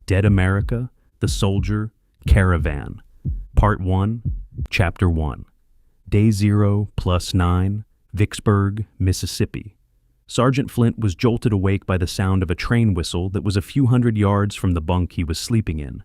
Dead America, The Soldier, Caravan. Part 1, Chapter 1. Day 0 + 9, Vicksburg, Mississippi. Sergeant Flint was jolted awake by the sound of a train whistle that was a few hundred yards from the bunk he was sleeping in.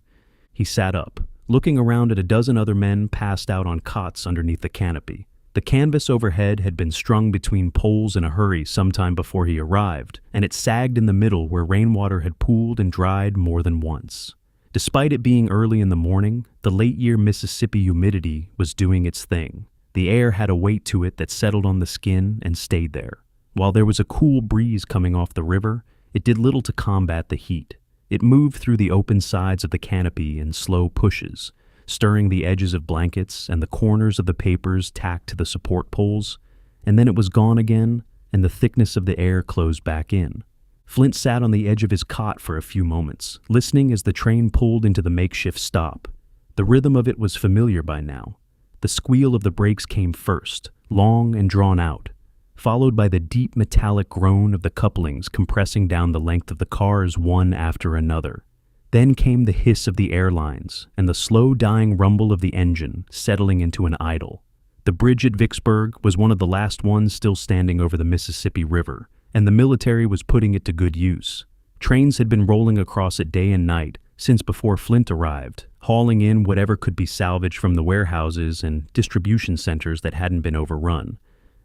He sat up, looking around at a dozen other men passed out on cots underneath the canopy. The canvas overhead had been strung between poles in a hurry sometime before he arrived, and it sagged in the middle where rainwater had pooled and dried more than once. Despite it being early in the morning, the late-year Mississippi humidity was doing its thing. The air had a weight to it that settled on the skin and stayed there. While there was a cool breeze coming off the river, it did little to combat the heat. It moved through the open sides of the canopy in slow pushes, stirring the edges of blankets and the corners of the papers tacked to the support poles, and then it was gone again, and the thickness of the air closed back in. Flint sat on the edge of his cot for a few moments, listening as the train pulled into the makeshift stop. The rhythm of it was familiar by now. The squeal of the brakes came first, long and drawn out, followed by the deep metallic groan of the couplings compressing down the length of the cars one after another. Then came the hiss of the airlines and the slow dying rumble of the engine settling into an idle. The bridge at Vicksburg was one of the last ones still standing over the Mississippi River, and the military was putting it to good use. Trains had been rolling across it day and night since before Flint arrived, hauling in whatever could be salvaged from the warehouses and distribution centers that hadn't been overrun,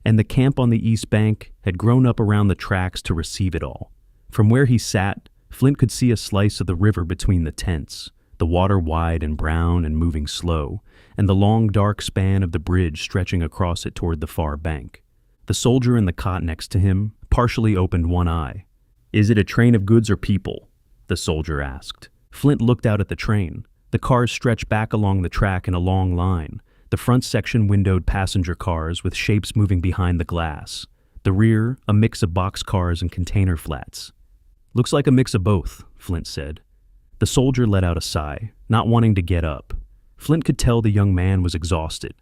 and the camp on the East Bank had grown up around the tracks to receive it all. From where he sat, Flint could see a slice of the river between the tents, the water wide and brown and moving slow, and the long dark span of the bridge stretching across it toward the far bank. The soldier in the cot next to him partially opened one eye. "Is it a train of goods or people?" the soldier asked. Flint looked out at the train. The cars stretched back along the track in a long line, the front section windowed passenger cars with shapes moving behind the glass. The rear, a mix of boxcars and container flats. "Looks like a mix of both," Flint said. The soldier let out a sigh, not wanting to get up. Flint could tell the young man was exhausted.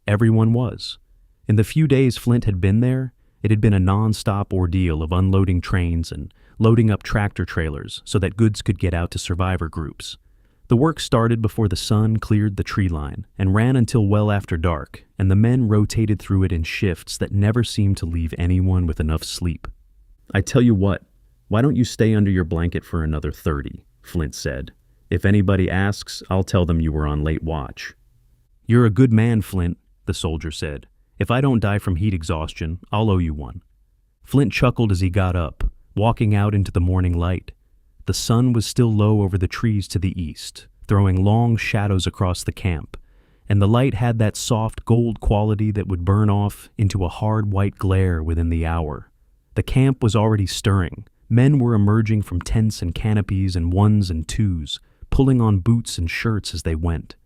Everyone was. In the few days Flint had been there, it had been a non-stop ordeal of unloading trains and loading up tractor trailers so that goods could get out to survivor groups. The work started before the sun cleared the tree line and ran until well after dark, and the men rotated through it in shifts that never seemed to leave anyone with enough sleep. "I tell you what, why don't you stay under your blanket for another 30, Flint said. "If anybody asks, I'll tell them you were on late watch." "You're a good man, Flint," the soldier said. "If I don't die from heat exhaustion, I'll owe you one." Flint chuckled as he got up, walking out into the morning light. The sun was still low over the trees to the east, throwing long shadows across the camp, and the light had that soft gold quality that would burn off into a hard white glare within the hour. The camp was already stirring. Men were emerging from tents and canopies and ones and twos, pulling on boots and shirts as they went.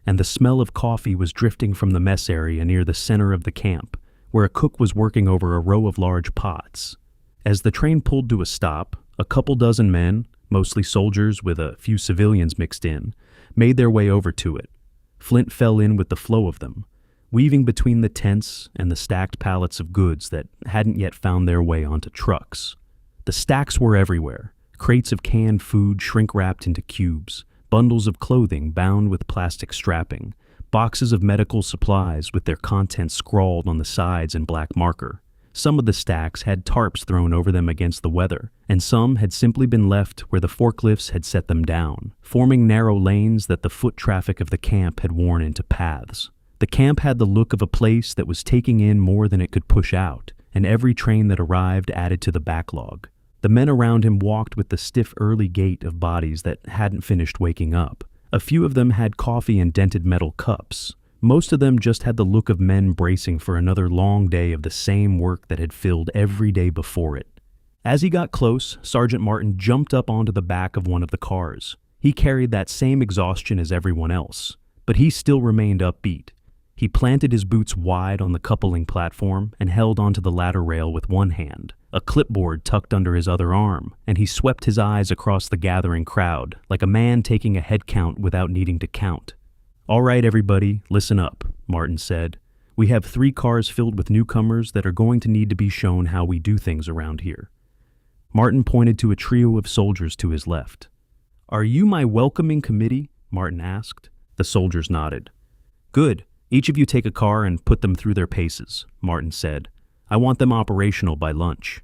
And the smell of coffee was drifting from the mess area near the center of the camp, where a cook was working over a row of large pots. As the train pulled to a stop, a couple dozen men, mostly soldiers with a few civilians mixed in, made their way over to it. Flint fell in with the flow of them, weaving between the tents and the stacked pallets of goods that hadn't yet found their way onto trucks. The stacks were everywhere, crates of canned food shrink-wrapped into cubes, bundles of clothing bound with plastic strapping, boxes of medical supplies with their contents scrawled on the sides in black marker. Some of the stacks had tarps thrown over them against the weather, and some had simply been left where the forklifts had set them down, forming narrow lanes that the foot traffic of the camp had worn into paths. The camp had the look of a place that was taking in more than it could push out, and every train that arrived added to the backlog. The men around him walked with the stiff early gait of bodies that hadn't finished waking up. A few of them had coffee in dented metal cups. Most of them just had the look of men bracing for another long day of the same work that had filled every day before it. As he got close, Sergeant Martin jumped up onto the back of one of the cars. He carried that same exhaustion as everyone else, but he still remained upbeat. He planted his boots wide on the coupling platform and held onto the ladder rail with one hand, a clipboard tucked under his other arm, and he swept his eyes across the gathering crowd like a man taking a head count without needing to count. "All right, everybody, listen up," Martin said. "We have 3 cars filled with newcomers that are going to need to be shown how we do things around here." Martin pointed to a trio of soldiers to his left. "Are you my welcoming committee?" Martin asked. The soldiers nodded. "Good. Each of you take a car and put them through their paces," Martin said. "I want them operational by lunch."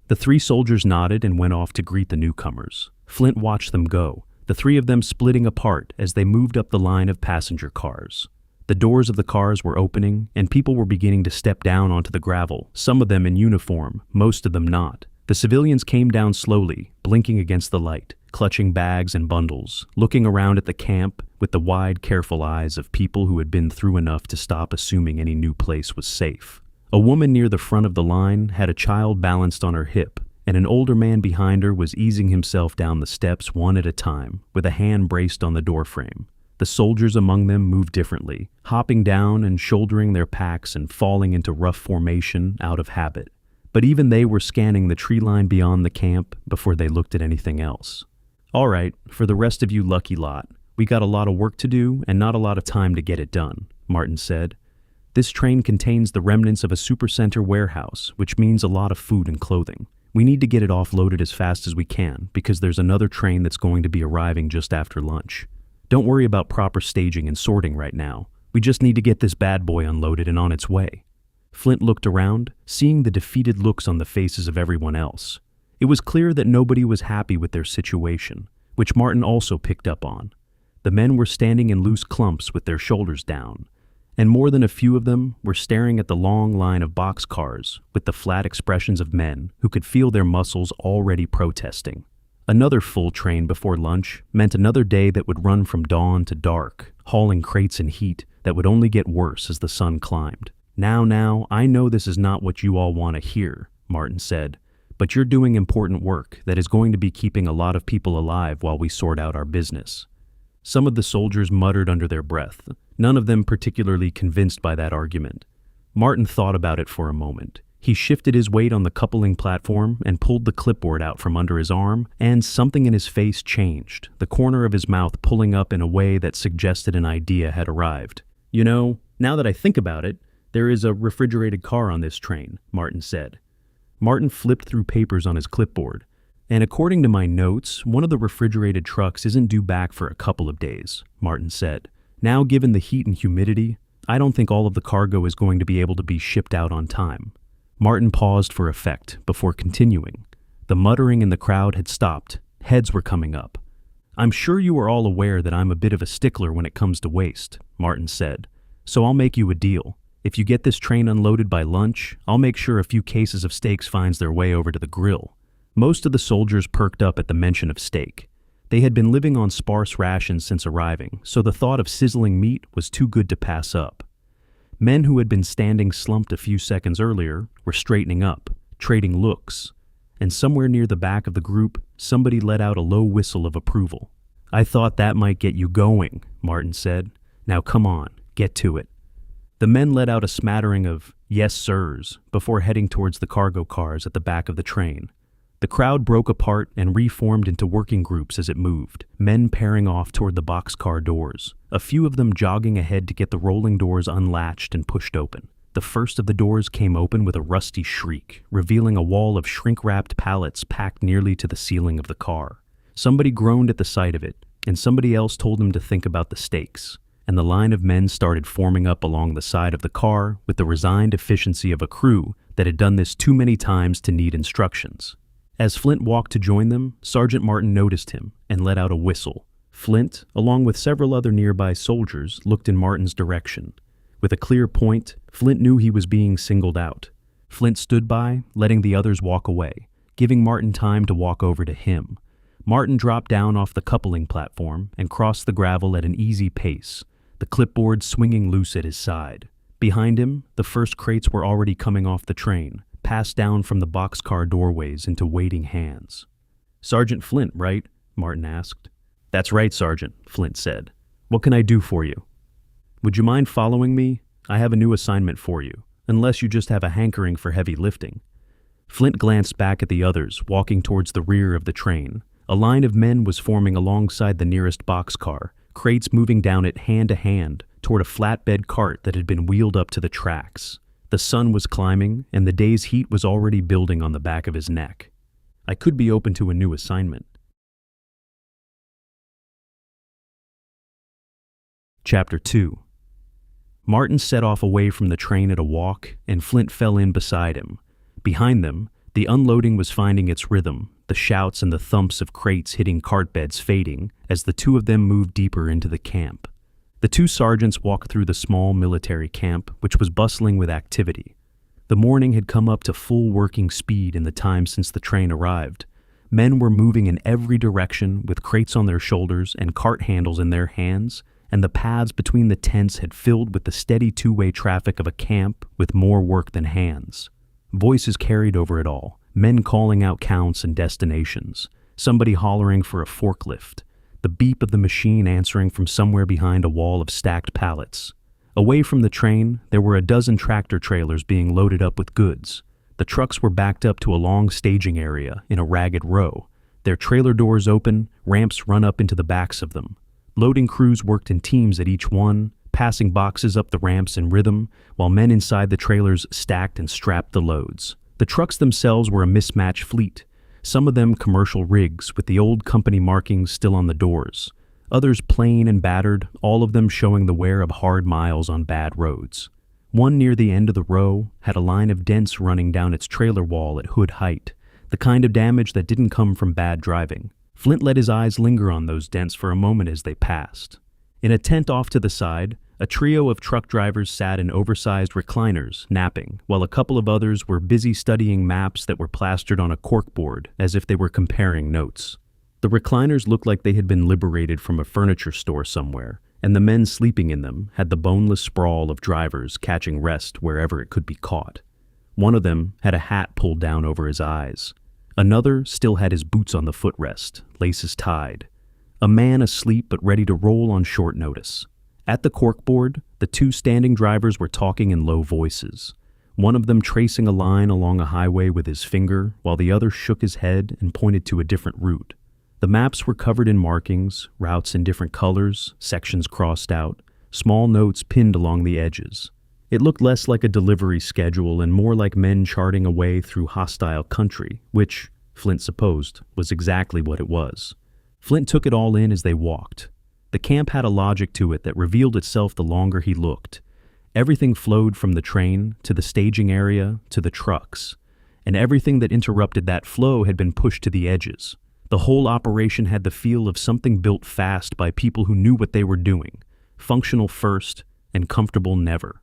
The three soldiers nodded and went off to greet the newcomers. Flint watched them go, the three of them splitting apart as they moved up the line of passenger cars. The doors of the cars were opening, and people were beginning to step down onto the gravel, some of them in uniform, most of them not. The civilians came down slowly, blinking against the light, clutching bags and bundles, looking around at the camp with the wide, careful eyes of people who had been through enough to stop assuming any new place was safe. A woman near the front of the line had a child balanced on her hip, and an older man behind her was easing himself down the steps one at a time, with a hand braced on the doorframe. The soldiers among them moved differently, hopping down and shouldering their packs and falling into rough formation out of habit. But even they were scanning the tree line beyond the camp before they looked at anything else. "All right, for the rest of you lucky lot, we got a lot of work to do and not a lot of time to get it done," Martin said. "This train contains the remnants of a supercenter warehouse, which means a lot of food and clothing. We need to get it offloaded as fast as we can because there's another train that's going to be arriving just after lunch. Don't worry about proper staging and sorting right now. We just need to get this bad boy unloaded and on its way." Flint looked around, seeing the defeated looks on the faces of everyone else. It was clear that nobody was happy with their situation, which Martin also picked up on. The men were standing in loose clumps with their shoulders down, and more than a few of them were staring at the long line of boxcars with the flat expressions of men who could feel their muscles already protesting. Another full train before lunch meant another day that would run from dawn to dark, hauling crates in heat that would only get worse as the sun climbed. Now, I know this is not what you all want to hear," Martin said, "but you're doing important work that is going to be keeping a lot of people alive while we sort out our business." Some of the soldiers muttered under their breath, none of them particularly convinced by that argument. Martin thought about it for a moment. He shifted his weight on the coupling platform and pulled the clipboard out from under his arm, and something in his face changed, the corner of his mouth pulling up in a way that suggested an idea had arrived. "You know, now that I think about it, there is a refrigerated car on this train," Martin said. Martin flipped through papers on his clipboard, and according to my notes, one of the refrigerated trucks isn't due back for a couple of days, Martin said. "Now, given the heat and humidity, I don't think all of the cargo is going to be able to be shipped out on time." Martin paused for effect before continuing. The muttering in the crowd had stopped. Heads were coming up. "I'm sure you are all aware that I'm a bit of a stickler when it comes to waste," Martin said. "So I'll make you a deal. If you get this train unloaded by lunch, I'll make sure a few cases of steaks finds their way over to the grill." Most of the soldiers perked up at the mention of steak. They had been living on sparse rations since arriving, so the thought of sizzling meat was too good to pass up. Men who had been standing slumped a few seconds earlier were straightening up, trading looks, and somewhere near the back of the group, somebody let out a low whistle of approval. "I thought that might get you going," Martin said. "Now come on, get to it." The men let out a smattering of "yes, sirs" before heading towards the cargo cars at the back of the train. The crowd broke apart and reformed into working groups as it moved, men pairing off toward the boxcar doors, a few of them jogging ahead to get the rolling doors unlatched and pushed open. The first of the doors came open with a rusty shriek, revealing a wall of shrink-wrapped pallets packed nearly to the ceiling of the car. Somebody groaned at the sight of it, and somebody else told him to think about the stakes, and the line of men started forming up along the side of the car with the resigned efficiency of a crew that had done this too many times to need instructions. As Flint walked to join them, Sergeant Martin noticed him and let out a whistle. Flint, along with several other nearby soldiers, looked in Martin's direction. With a clear point, Flint knew he was being singled out. Flint stood by, letting the others walk away, giving Martin time to walk over to him. Martin dropped down off the coupling platform and crossed the gravel at an easy pace, the clipboard swinging loose at his side. Behind him, the first crates were already coming off the train, passed down from the boxcar doorways into waiting hands. "Sergeant Flint, right?" Martin asked. "That's right, Sergeant," Flint said. "What can I do for you?" "Would you mind following me? I have a new assignment for you, unless you just have a hankering for heavy lifting." Flint glanced back at the others, walking towards the rear of the train. A line of men was forming alongside the nearest boxcar, crates moving down it hand to hand toward a flatbed cart that had been wheeled up to the tracks. The sun was climbing, and the day's heat was already building on the back of his neck. "I could be open to a new assignment." Chapter 2. Martin set off away from the train at a walk, and Flint fell in beside him. Behind them, the unloading was finding its rhythm, the shouts and the thumps of crates hitting cart beds fading as the two of them moved deeper into the camp. The two sergeants walked through the small military camp, which was bustling with activity. The morning had come up to full working speed in the time since the train arrived. Men were moving in every direction with crates on their shoulders and cart handles in their hands, and the paths between the tents had filled with the steady two-way traffic of a camp with more work than hands. Voices carried over it all, men calling out counts and destinations, somebody hollering for a forklift, the beep of the machine answering from somewhere behind a wall of stacked pallets. Away from the train, there were a dozen tractor trailers being loaded up with goods. The trucks were backed up to a long staging area in a ragged row, their trailer doors open, ramps run up into the backs of them. Loading crews worked in teams at each one, passing boxes up the ramps in rhythm, while men inside the trailers stacked and strapped the loads. The trucks themselves were a mismatched fleet, some of them commercial rigs with the old company markings still on the doors, others plain and battered, all of them showing the wear of hard miles on bad roads. One near the end of the row had a line of dents running down its trailer wall at hood height, the kind of damage that didn't come from bad driving. Flint let his eyes linger on those dents for a moment as they passed. In a tent off to the side, a trio of truck drivers sat in oversized recliners, napping, while a couple of others were busy studying maps that were plastered on a corkboard as if they were comparing notes. The recliners looked like they had been liberated from a furniture store somewhere, and the men sleeping in them had the boneless sprawl of drivers catching rest wherever it could be caught. One of them had a hat pulled down over his eyes. Another still had his boots on the footrest, laces tied. A man asleep but ready to roll on short notice. At the corkboard, the two standing drivers were talking in low voices, one of them tracing a line along a highway with his finger, while the other shook his head and pointed to a different route. The maps were covered in markings, routes in different colors, sections crossed out, small notes pinned along the edges. It looked less like a delivery schedule and more like men charting a way through hostile country, which, Flint supposed, was exactly what it was. Flint took it all in as they walked. The camp had a logic to it that revealed itself the longer he looked. Everything flowed from the train to the staging area to the trucks, and everything that interrupted that flow had been pushed to the edges. The whole operation had the feel of something built fast by people who knew what they were doing, functional first and comfortable never.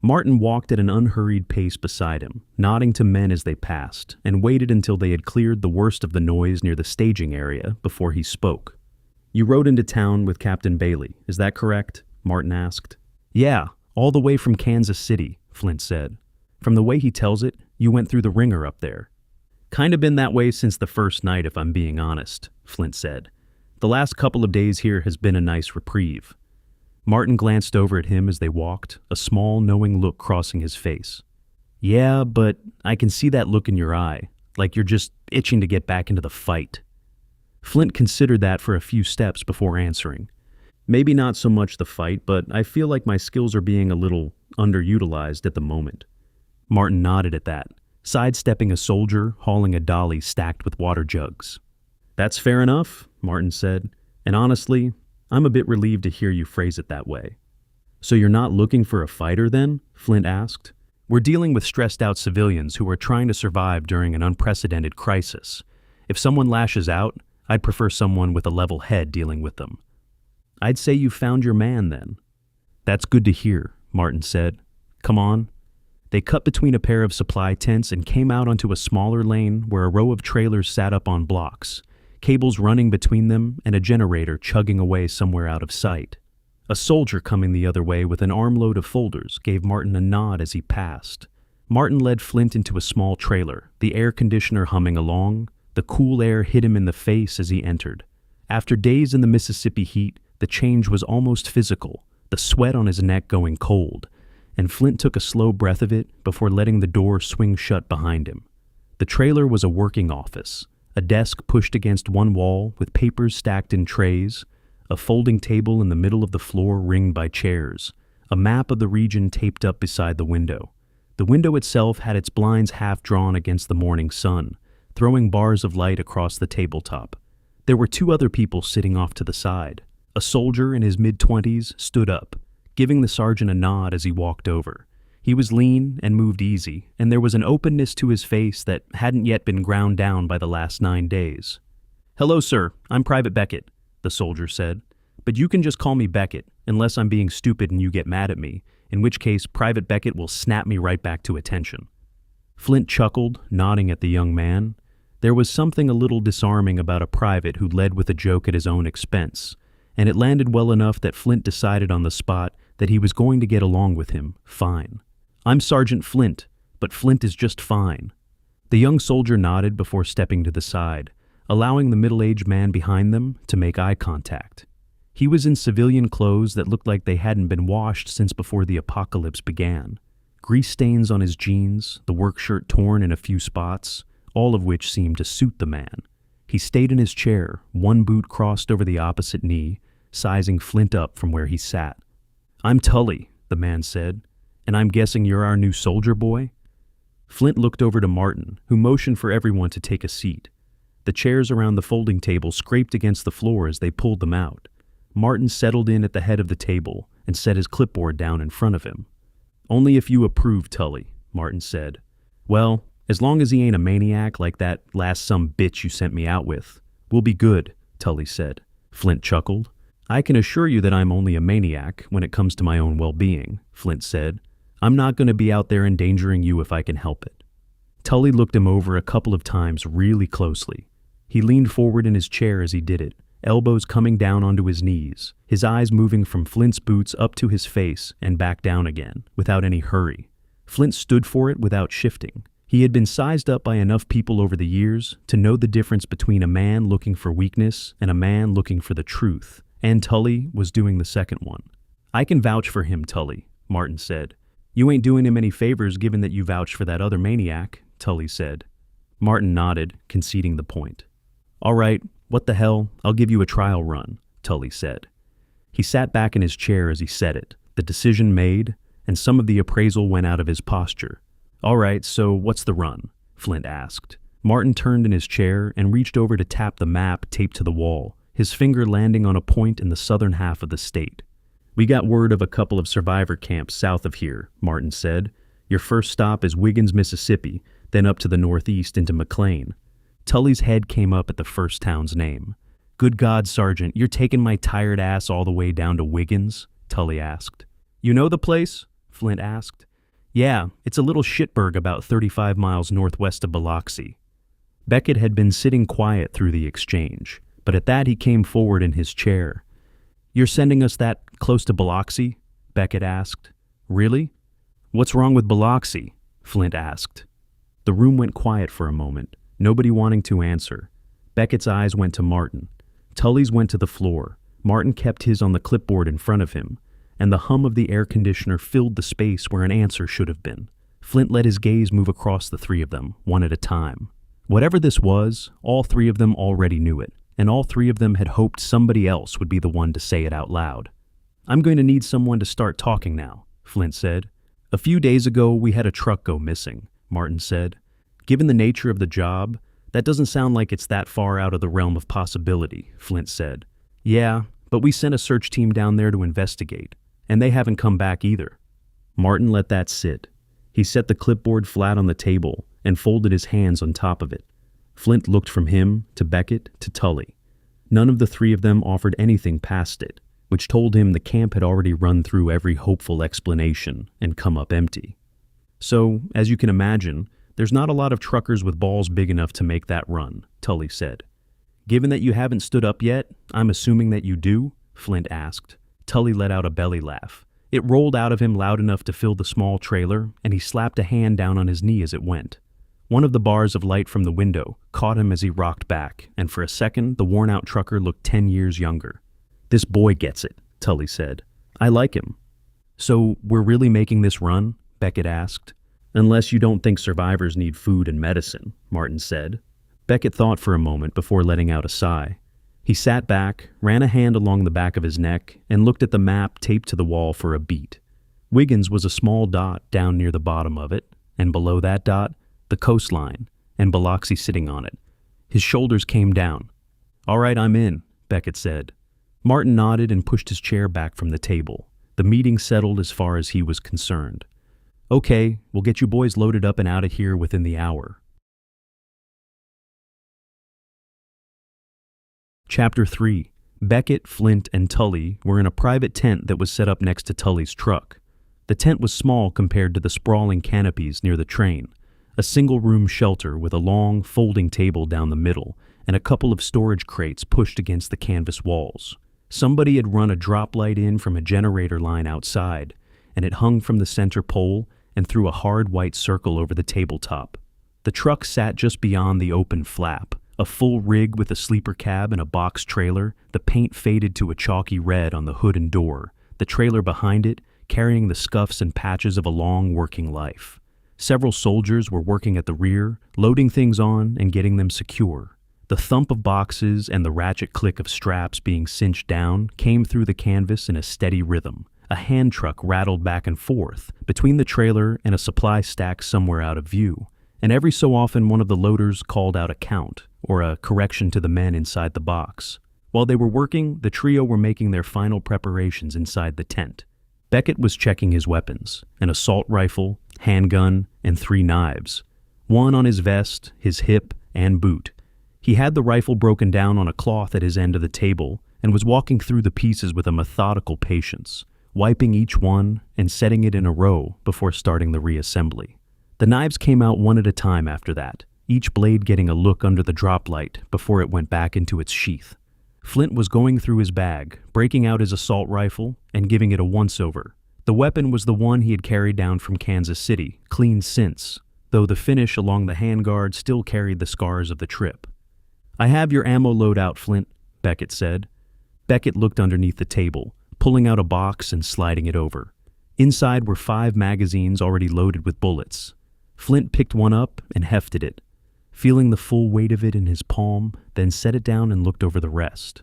Martin walked at an unhurried pace beside him, nodding to men as they passed, and waited until they had cleared the worst of the noise near the staging area before he spoke. "You rode into town with Captain Bailey, is that correct?" Martin asked. "Yeah, all the way from Kansas City," Flint said. "From the way he tells it, you went through the ringer up there." "Kinda been that way since the first night, if I'm being honest," Flint said. "The last couple of days here has been a nice reprieve." Martin glanced over at him as they walked, a small, knowing look crossing his face. "Yeah, but I can see that look in your eye, like you're just itching to get back into the fight." Flint considered that for a few steps before answering. "Maybe not so much the fight, but I feel like my skills are being a little underutilized at the moment." Martin nodded at that, sidestepping a soldier hauling a dolly stacked with water jugs. "That's fair enough," Martin said, "and honestly, I'm a bit relieved to hear you phrase it that way." "So you're not looking for a fighter then?" Flint asked. "We're dealing with stressed-out civilians who are trying to survive during an unprecedented crisis. If someone lashes out, I'd prefer someone with a level head dealing with them." "I'd say you found your man then." "That's good to hear," Martin said. "Come on." They cut between a pair of supply tents and came out onto a smaller lane where a row of trailers sat up on blocks, cables running between them and a generator chugging away somewhere out of sight. A soldier coming the other way with an armload of folders gave Martin a nod as he passed. Martin led Flint into a small trailer, the air conditioner humming along. The cool air hit him in the face as he entered. After days in the Mississippi heat, the change was almost physical, the sweat on his neck going cold, and Flint took a slow breath of it before letting the door swing shut behind him. The trailer was a working office, a desk pushed against one wall with papers stacked in trays, a folding table in the middle of the floor ringed by chairs, a map of the region taped up beside the window. The window itself had its blinds half drawn against the morning sun, throwing bars of light across the tabletop. There were two other people sitting off to the side, A soldier in his mid-20s stood up, giving the sergeant a nod as he walked over. He was lean and moved easy, and there was an openness to his face that hadn't yet been ground down by the last 9 days. "Hello, sir. I'm Private Beckett," the soldier said. "But you can just call me Beckett, unless I'm being stupid and you get mad at me, in which case Private Beckett will snap me right back to attention." Flint chuckled, nodding at the young man. There was something a little disarming about a private who led with a joke at his own expense, and it landed well enough that Flint decided on the spot that he was going to get along with him fine. "I'm Sergeant Flint, but Flint is just fine." The young soldier nodded before stepping to the side, allowing the middle-aged man behind them to make eye contact. He was in civilian clothes that looked like they hadn't been washed since before the apocalypse began. Grease stains on his jeans, the work shirt torn in a few spots, all of which seemed to suit the man. He stayed in his chair, one boot crossed over the opposite knee, sizing Flint up from where he sat. "I'm Tully," the man said, "and I'm guessing you're our new soldier boy?" Flint looked over to Martin, who motioned for everyone to take a seat. The chairs around the folding table scraped against the floor as they pulled them out. Martin settled in at the head of the table and set his clipboard down in front of him. "Only if you approve, Tully," Martin said. "Well, as long as he ain't a maniac like that last some bitch you sent me out with, we'll be good," Tully said. Flint chuckled. "I can assure you that I'm only a maniac when it comes to my own well-being," Flint said. "I'm not going to be out there endangering you if I can help it." Tully looked him over a couple of times really closely. He leaned forward in his chair as he did it, elbows coming down onto his knees, his eyes moving from Flint's boots up to his face and back down again, without any hurry. Flint stood for it without shifting. He had been sized up by enough people over the years to know the difference between a man looking for weakness and a man looking for the truth, and Tully was doing the second one. "I can vouch for him, Tully," Martin said. "You ain't doing him any favors given that you vouched for that other maniac," Tully said. Martin nodded, conceding the point. "All right, what the hell, I'll give you a trial run," Tully said. He sat back in his chair as he said it, the decision made, and some of the appraisal went out of his posture. "All right, so what's the run?" Flint asked. Martin turned in his chair and reached over to tap the map taped to the wall, his finger landing on a point in the southern half of the state. "We got word of a couple of survivor camps south of here," Martin said. "Your first stop is Wiggins, Mississippi, then up to the northeast into McLean." Tully's head came up at the first town's name. "Good God, Sergeant, you're taking my tired ass all the way down to Wiggins?" Tully asked. "You know the place?" Flint asked. "Yeah, it's a little shitburg about 35 miles northwest of Biloxi." Beckett had been sitting quiet through the exchange, but at that he came forward in his chair. "You're sending us that close to Biloxi?" Beckett asked. "Really? What's wrong with Biloxi?" Flint asked. The room went quiet for a moment, nobody wanting to answer. Beckett's eyes went to Martin. Tully's went to the floor. Martin kept his on the clipboard in front of him, and the hum of the air conditioner filled the space where an answer should have been. Flint let his gaze move across the three of them, one at a time. Whatever this was, all three of them already knew it, and all three of them had hoped somebody else would be the one to say it out loud. "I'm going to need someone to start talking now," Flint said. "A few days ago, we had a truck go missing," Martin said. "Given the nature of the job, that doesn't sound like it's that far out of the realm of possibility," Flint said. "Yeah, but we sent a search team down there to investigate, and they haven't come back either." Martin let that sit. He set the clipboard flat on the table and folded his hands on top of it. Flint looked from him to Beckett to Tully. None of the three of them offered anything past it, which told him the camp had already run through every hopeful explanation and come up empty. "So, as you can imagine, there's not a lot of truckers with balls big enough to make that run," Tully said. "Given that you haven't stood up yet, I'm assuming that you do?" Flint asked. Tully let out a belly laugh. It rolled out of him loud enough to fill the small trailer, and he slapped a hand down on his knee as it went. One of the bars of light from the window caught him as he rocked back, and for a second the worn-out trucker looked 10 years younger. "This boy gets it," Tully said. "I like him." "So we're really making this run?" Beckett asked. "Unless you don't think survivors need food and medicine," Martin said. Beckett thought for a moment before letting out a sigh. He sat back, ran a hand along the back of his neck, and looked at the map taped to the wall for a beat. Wiggins was a small dot down near the bottom of it, and below that dot, the coastline, and Biloxi sitting on it. His shoulders came down. "All right, I'm in," Beckett said. Martin nodded and pushed his chair back from the table. The meeting settled as far as he was concerned. Okay, we'll get you boys loaded up and out of here within the hour. Chapter 3. Beckett, Flint, and Tully were in a private tent that was set up next to Tully's truck. The tent was small compared to the sprawling canopies near the train, a single-room shelter with a long, folding table down the middle and a couple of storage crates pushed against the canvas walls. Somebody had run a drop light in from a generator line outside, and it hung from the center pole and threw a hard white circle over the tabletop. The truck sat just beyond the open flap, a full rig with a sleeper cab and a box trailer, the paint faded to a chalky red on the hood and door, the trailer behind it carrying the scuffs and patches of a long working life. Several soldiers were working at the rear, loading things on and getting them secure. The thump of boxes and the ratchet click of straps being cinched down came through the canvas in a steady rhythm. A hand truck rattled back and forth between the trailer and a supply stack somewhere out of view, and every so often one of the loaders called out a count or a correction to the men inside the box. While they were working, the trio were making their final preparations inside the tent. Beckett was checking his weapons, an assault rifle, handgun, and 3 knives, one on his vest, his hip, and boot. He had the rifle broken down on a cloth at his end of the table and was walking through the pieces with a methodical patience, wiping each one and setting it in a row before starting the reassembly. The knives came out one at a time after that, each blade getting a look under the drop light before it went back into its sheath. Flint was going through his bag, breaking out his assault rifle and giving it a once-over. The weapon was the one he had carried down from Kansas City, cleaned since, though the finish along the handguard still carried the scars of the trip. "I have your ammo loadout, Flint," Beckett said. Beckett looked underneath the table, pulling out a box and sliding it over. Inside were 5 magazines already loaded with bullets. Flint picked one up and hefted it, feeling the full weight of it in his palm, then set it down and looked over the rest.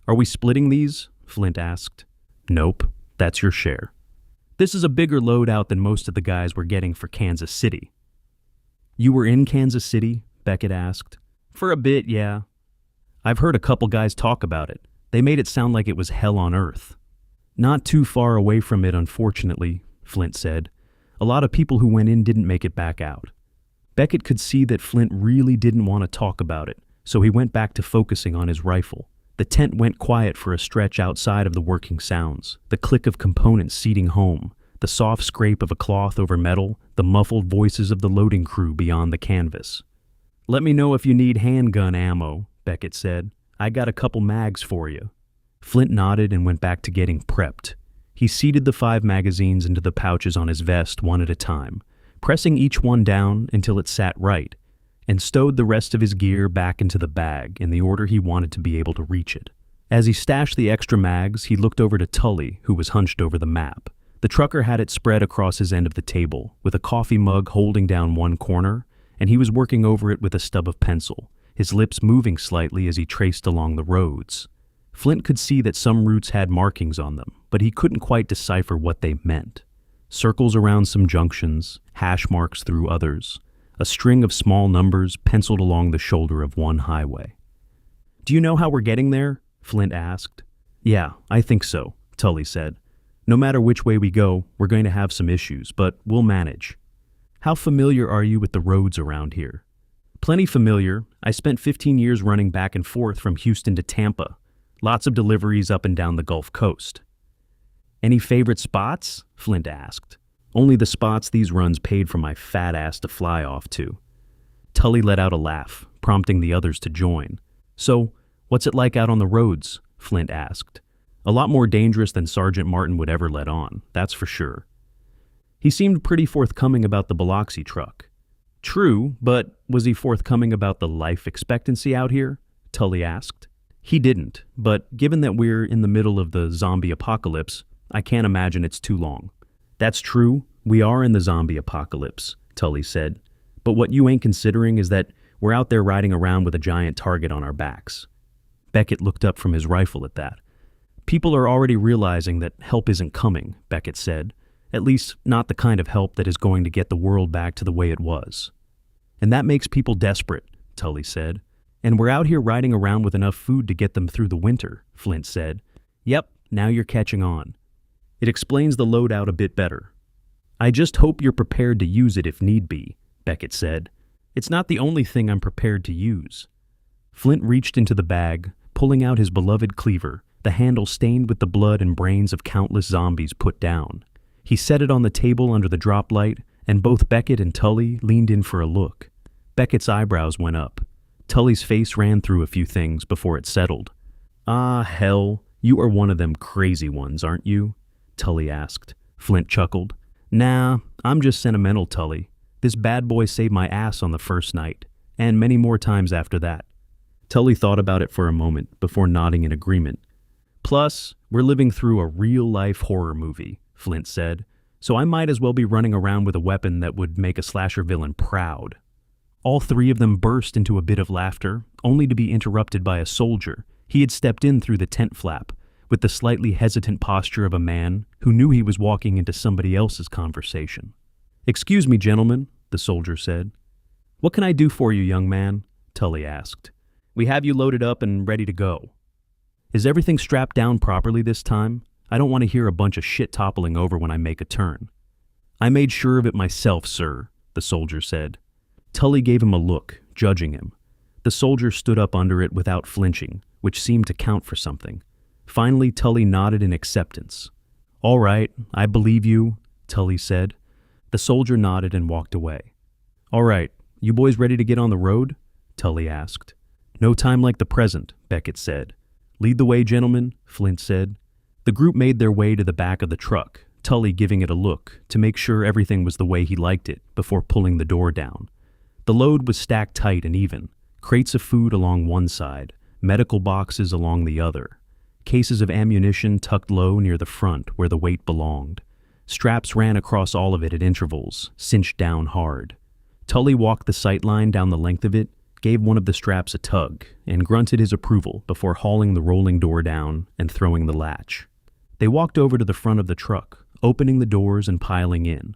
"Are we splitting these?" Flint asked. "Nope, that's your share. This is a bigger loadout than most of the guys were getting for Kansas City." "You were in Kansas City?" Beckett asked. "For a bit, yeah. I've heard a couple guys talk about it. They made it sound like it was hell on earth." "Not too far away from it, unfortunately," Flint said. "A lot of people who went in didn't make it back out." Beckett could see that Flint really didn't want to talk about it, so he went back to focusing on his rifle. The tent went quiet for a stretch outside of the working sounds, the click of components seating home, the soft scrape of a cloth over metal, the muffled voices of the loading crew beyond the canvas. "Let me know if you need handgun ammo," Beckett said. "I got a couple mags for you." Flint nodded and went back to getting prepped. He seated the 5 magazines into the pouches on his vest one at a time, pressing each one down until it sat right, and stowed the rest of his gear back into the bag in the order he wanted to be able to reach it. As he stashed the extra mags, he looked over to Tully, who was hunched over the map. The trucker had it spread across his end of the table, with a coffee mug holding down one corner, and he was working over it with a stub of pencil, his lips moving slightly as he traced along the roads. Flint could see that some routes had markings on them, but he couldn't quite decipher what they meant. Circles around some junctions, hash marks through others, a string of small numbers penciled along the shoulder of one highway. "Do you know how we're getting there?" Flint asked. "Yeah, I think so," Tully said. "No matter which way we go, we're going to have some issues, but we'll manage." "How familiar are you with the roads around here?" "Plenty familiar. I spent 15 years running back and forth from Houston to Tampa. Lots of deliveries up and down the Gulf Coast." "Any favorite spots?" Flint asked. "Only the spots these runs paid for my fat ass to fly off to." Tully let out a laugh, prompting the others to join. "So, what's it like out on the roads?" Flint asked. "A lot more dangerous than Sergeant Martin would ever let on, that's for sure." He seemed pretty forthcoming about the Biloxi truck. "True, but was he forthcoming about the life expectancy out here?" Tully asked. He didn't, but given that we're in the middle of the zombie apocalypse, I can't imagine it's too long. "That's true, we are in the zombie apocalypse," Tully said. "But what you ain't considering is that we're out there riding around with a giant target on our backs." Beckett looked up from his rifle at that. "People are already realizing that help isn't coming," Beckett said. "At least not the kind of help that is going to get the world back to the way it was." "And that makes people desperate," Tully said. "And we're out here riding around with enough food to get them through the winter," Flint said. Yep, now you're catching on. It explains the loadout a bit better. I just hope you're prepared to use it if need be, Beckett said. It's not the only thing I'm prepared to use. Flint reached into the bag, pulling out his beloved cleaver, the handle stained with the blood and brains of countless zombies put down. He set it on the table under the drop light, and both Beckett and Tully leaned in for a look. Beckett's eyebrows went up. Tully's face ran through a few things before it settled. Ah, hell, you are one of them crazy ones, aren't you? Tully asked. Flint chuckled. Nah, I'm just sentimental, Tully. This bad boy saved my ass on the first night, and many more times after that. Tully thought about it for a moment before nodding in agreement. Plus, we're living through a real-life horror movie, Flint said, so I might as well be running around with a weapon that would make a slasher villain proud. All three of them burst into a bit of laughter, only to be interrupted by a soldier. He had stepped in through the tent flap, with the slightly hesitant posture of a man who knew he was walking into somebody else's conversation. Excuse me, gentlemen, the soldier said. What can I do for you, young man? Tully asked. We have you loaded up and ready to go. Is everything strapped down properly this time? I don't want to hear a bunch of shit toppling over when I make a turn. I made sure of it myself, sir, the soldier said. Tully gave him a look, judging him. The soldier stood up under it without flinching, which seemed to count for something. Finally, Tully nodded in acceptance. All right, I believe you, Tully said. The soldier nodded and walked away. All right, you boys ready to get on the road? Tully asked. No time like the present, Beckett said. Lead the way, gentlemen, Flint said. The group made their way to the back of the truck, Tully giving it a look to make sure everything was the way he liked it before pulling the door down. The load was stacked tight and even, crates of food along one side, medical boxes along the other, cases of ammunition tucked low near the front where the weight belonged. Straps ran across all of it at intervals, cinched down hard. Tully walked the sight line down the length of it, gave one of the straps a tug, and grunted his approval before hauling the rolling door down and throwing the latch. They walked over to the front of the truck, opening the doors and piling in,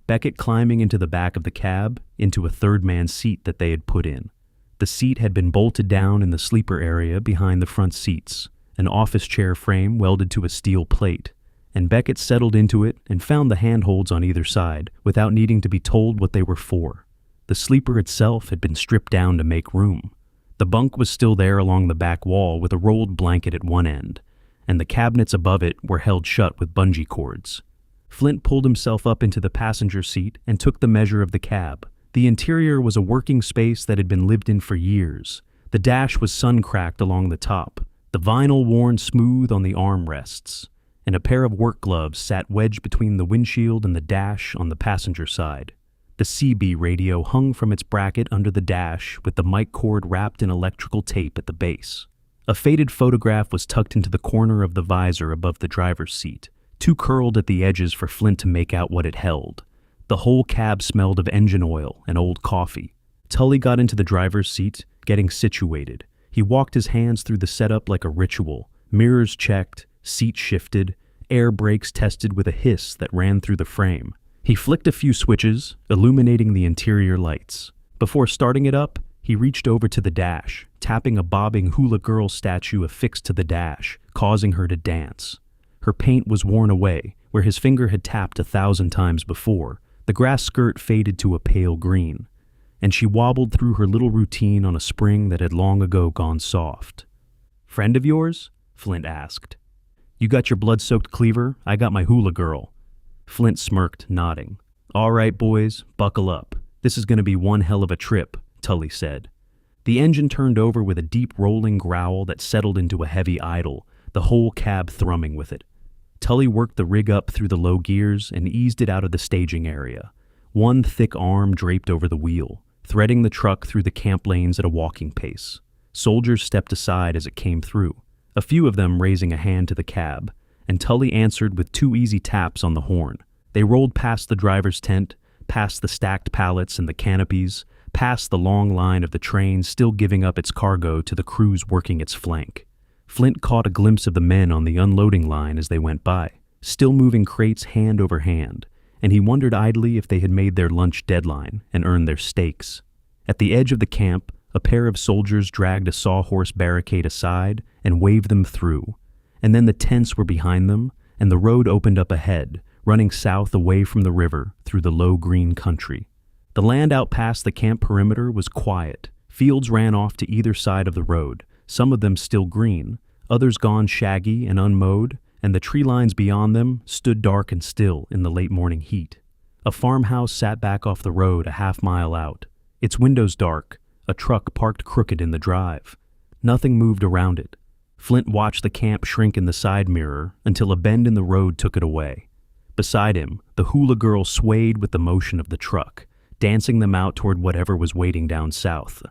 Beckett climbing into the back of the cab, into a third-man seat that they had put in. The seat had been bolted down in the sleeper area behind the front seats, an office chair frame welded to a steel plate, and Beckett settled into it and found the handholds on either side without needing to be told what they were for. The sleeper itself had been stripped down to make room. The bunk was still there along the back wall with a rolled blanket at one end, and the cabinets above it were held shut with bungee cords. Flint pulled himself up into the passenger seat and took the measure of the cab. The interior was a working space that had been lived in for years. The dash was sun-cracked along the top, the vinyl worn smooth on the armrests, and a pair of work gloves sat wedged between the windshield and the dash on the passenger side. The CB radio hung from its bracket under the dash with the mic cord wrapped in electrical tape at the base. A faded photograph was tucked into the corner of the visor above the driver's seat, too curled at the edges for Flint to make out what it held. The whole cab smelled of engine oil and old coffee. Tully got into the driver's seat, getting situated. He walked his hands through the setup like a ritual, mirrors checked, seat shifted, air brakes tested with a hiss that ran through the frame. He flicked a few switches, illuminating the interior lights. Before starting it up, he reached over to the dash, tapping a bobbing hula girl statue affixed to the dash, causing her to dance. Her paint was worn away, where his finger had tapped 1,000 times before. The grass skirt faded to a pale green, and she wobbled through her little routine on a spring that had long ago gone soft. "Friend of yours?" Flint asked. "You got your blood-soaked cleaver? I got my hula girl." Flint smirked, nodding. "All right, boys, buckle up. This is going to be one hell of a trip," Tully said. The engine turned over with a deep rolling growl that settled into a heavy idle, the whole cab thrumming with it. Tully worked the rig up through the low gears and eased it out of the staging area. One thick arm draped over the wheel, threading the truck through the camp lanes at a walking pace. Soldiers stepped aside as it came through, a few of them raising a hand to the cab, and Tully answered with 2 easy taps on the horn. They rolled past the driver's tent, past the stacked pallets and the canopies, past the long line of the train still giving up its cargo to the crews working its flank. Flint caught a glimpse of the men on the unloading line as they went by, still moving crates hand over hand, and he wondered idly if they had made their lunch deadline and earned their steaks. At the edge of the camp, a pair of soldiers dragged a sawhorse barricade aside and waved them through, and then the tents were behind them, and the road opened up ahead, running south away from the river through the low green country. The land out past the camp perimeter was quiet. Fields ran off to either side of the road, some of them still green, others gone shaggy and unmowed, and the tree lines beyond them stood dark and still in the late morning heat. A farmhouse sat back off the road a half-mile out, its windows dark, a truck parked crooked in the drive. Nothing moved around it. Flint watched the camp shrink in the side mirror until a bend in the road took it away. Beside him, the hula girl swayed with the motion of the truck, dancing them out toward whatever was waiting down south.